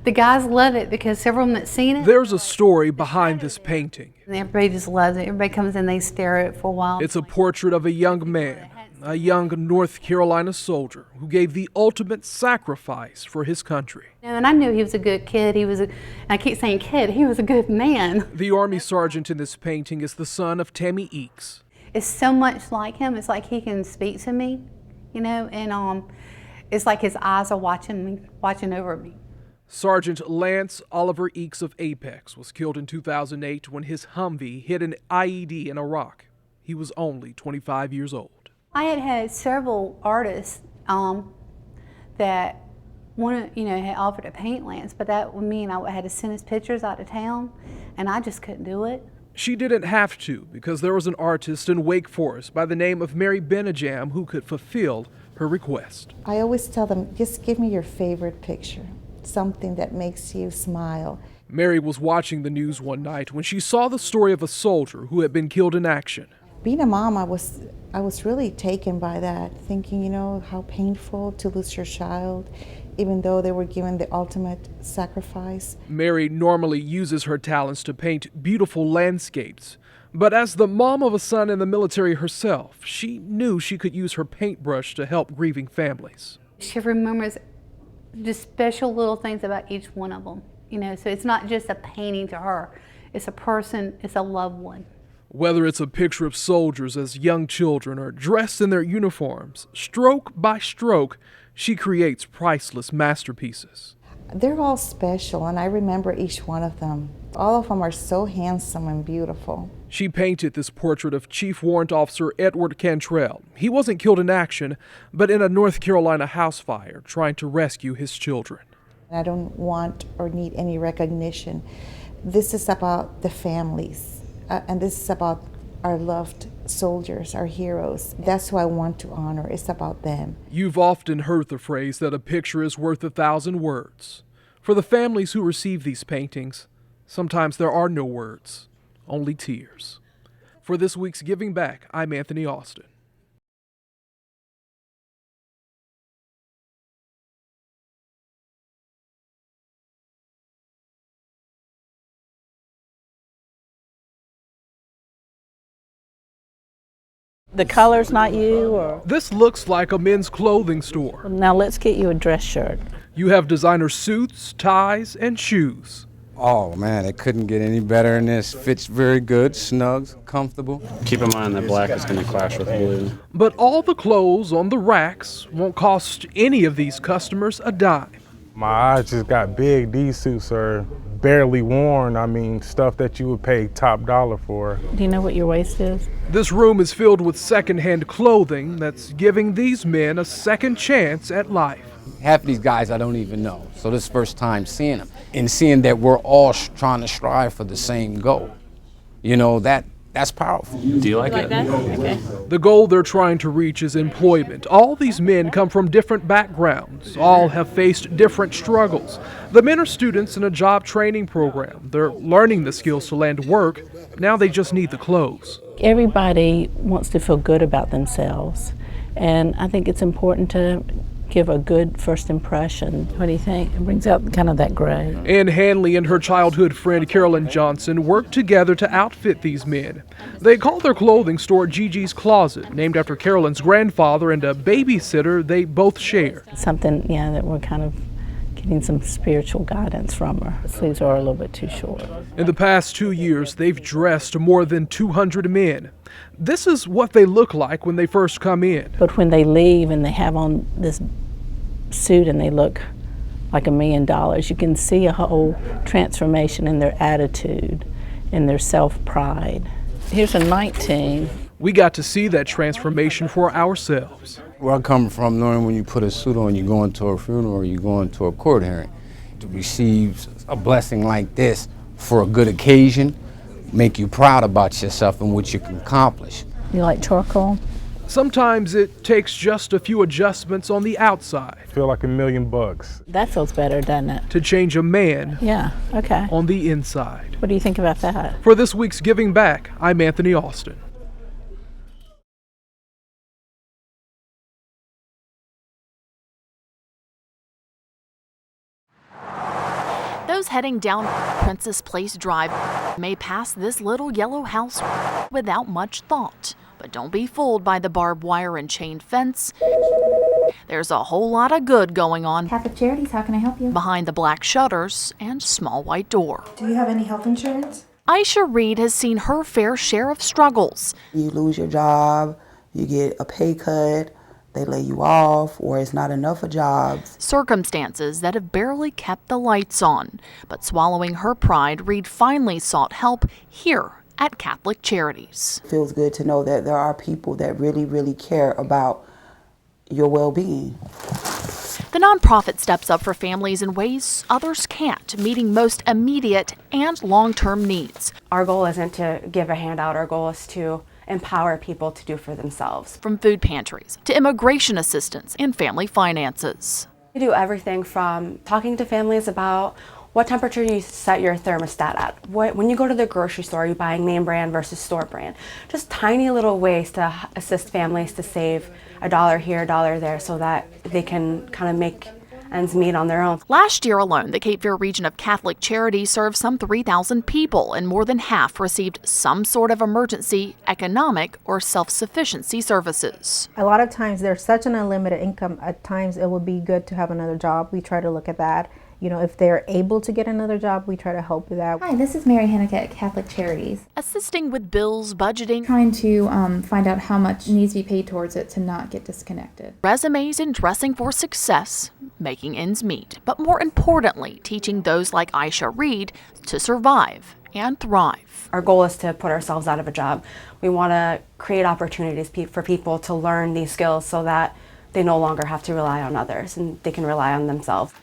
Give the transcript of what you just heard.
The guys love it because several of them that seen it, There's a story behind this painting. and everybody just loves it. Everybody comes in, they stare at it for a while. It's a portrait of a young man, a young North Carolina soldier who gave the ultimate sacrifice for his country. And I knew he was a good kid. I keep saying kid, he was a good man. The Army sergeant in this painting is the son of Tammy Eakes. It's so much like him. It's like he can speak to me, and it's like his eyes are watching over me. Sergeant Lance Oliver Eakes of Apex was killed in 2008 when his Humvee hit an IED in Iraq. He was only 25 years old. I had several artists that had offered to paint Lance, but that would mean I had to send his pictures out of town, and I just couldn't do it. She didn't have to because there was an artist in Wake Forest by the name of Mary Benajam who could fulfill her request. I always tell them, just give me your favorite picture, something that makes you smile. Mary was watching the news one night when she saw the story of a soldier who had been killed in action. Being a mom, I was really taken by that, thinking, how painful to lose your child, even though they were given the ultimate sacrifice. Mary normally uses her talents to paint beautiful landscapes, but as the mom of a son in the military herself, she knew she could use her paintbrush to help grieving families. She remembers just special little things about each one of them, so it's not just a painting to her. It's a person, it's a loved one. Whether it's a picture of soldiers as young children or dressed in their uniforms, stroke by stroke, she creates priceless masterpieces. They're all special, and I remember each one of them. All of them are so handsome and beautiful. She painted this portrait of Chief Warrant Officer Edward Cantrell. He wasn't killed in action, but in a North Carolina house fire trying to rescue his children. I don't want or need any recognition. This is about the families, and this is about our loved soldiers, our heroes. That's who I want to honor. It's about them. You've often heard the phrase that a picture is worth 1,000 words. For the families who receive these paintings, sometimes there are no words, only tears. For this week's Giving Back, I'm Anthony Austin. The color's not you, or? This looks like a men's clothing store. Now let's get you a dress shirt. You have designer suits, ties, and shoes. Oh man, it couldn't get any better than this. Fits very good, snug, comfortable. Keep in mind that black is going to clash with blue. But all the clothes on the racks won't cost any of these customers a dime. My eyes just got big. These suits are barely worn. I mean, stuff that you would pay top dollar for. Do you know what your waist is? This room is filled with secondhand clothing that's giving these men a second chance at life. Half of these guys I don't even know, so this is the first time seeing them. And seeing that we're all trying to strive for the same goal. That's powerful. Do you like it? That? Okay. The goal they're trying to reach is employment. All these men come from different backgrounds. All have faced different struggles. The men are students in a job training program. They're learning the skills to land work. Now they just need the clothes. Everybody wants to feel good about themselves, and I think it's important to give a good first impression. What do you think? It brings out kind of that gray. Ann Hanley and her childhood friend Carolyn Johnson worked together to outfit these men. They call their clothing store Gigi's Closet, named after Carolyn's grandfather and a babysitter they both share. Something, that we're kind of getting some spiritual guidance from her. The sleeves are a little bit too short. In the past 2 years, they've dressed more than 200 men. This is what they look like when they first come in. But when they leave and they have on this suit and they look like $1 million, you can see a whole transformation in their attitude and their self-pride. Here's a 19. We got to see that transformation for ourselves. Where I come from, knowing when you put a suit on, you're going to a funeral or you're going to a court hearing. To receive a blessing like this for a good occasion, make you proud about yourself and what you can accomplish. You like charcoal? Sometimes it takes just a few adjustments on the outside. I feel like $1 million. That feels better, doesn't it? To change a man Yeah, okay. on the inside. What do you think about that? For this week's Giving Back, I'm Anthony Austin. Those heading down Princess Place Drive may pass this little yellow house without much thought. But don't be fooled by the barbed wire and chain fence. There's a whole lot of good going on Catholic Charities, how can I help you? behind the black shutters and small white door. Do you have any health insurance? Aisha Reed has seen her fair share of struggles. You lose your job, you get a pay cut, they lay you off, or it's not enough of jobs. Circumstances that have barely kept the lights on. But swallowing her pride, Reed finally sought help here at Catholic Charities. It feels good to know that there are people that really, really care about your well-being. The nonprofit steps up for families in ways others can't, meeting most immediate and long-term needs. Our goal isn't to give a handout, our goal is to empower people to do for themselves. From food pantries to immigration assistance and family finances. We do everything from talking to families about what temperature you set your thermostat at. When you go to the grocery store, are you buying name brand versus store brand? Just tiny little ways to assist families to save $1 here, $1 there, so that they can kind of make ends meet on their own. Last year alone, the Cape Fear region of Catholic Charities served some 3,000 people, and more than half received some sort of emergency, economic, or self-sufficiency services. A lot of times there's such an unlimited income, at times it would be good to have another job. We try to look at that. You know, if they're able to get another job, we try to help with that. Hi, this is Mary Henneke at Catholic Charities. Assisting with bills, budgeting, Trying to find out how much needs to be paid towards it to not get disconnected. resumes, and dressing for success, making ends meet, but more importantly, teaching those like Aisha Reed to survive and thrive. Our goal is to put ourselves out of a job. We want to create opportunities for people to learn these skills so that they no longer have to rely on others and they can rely on themselves.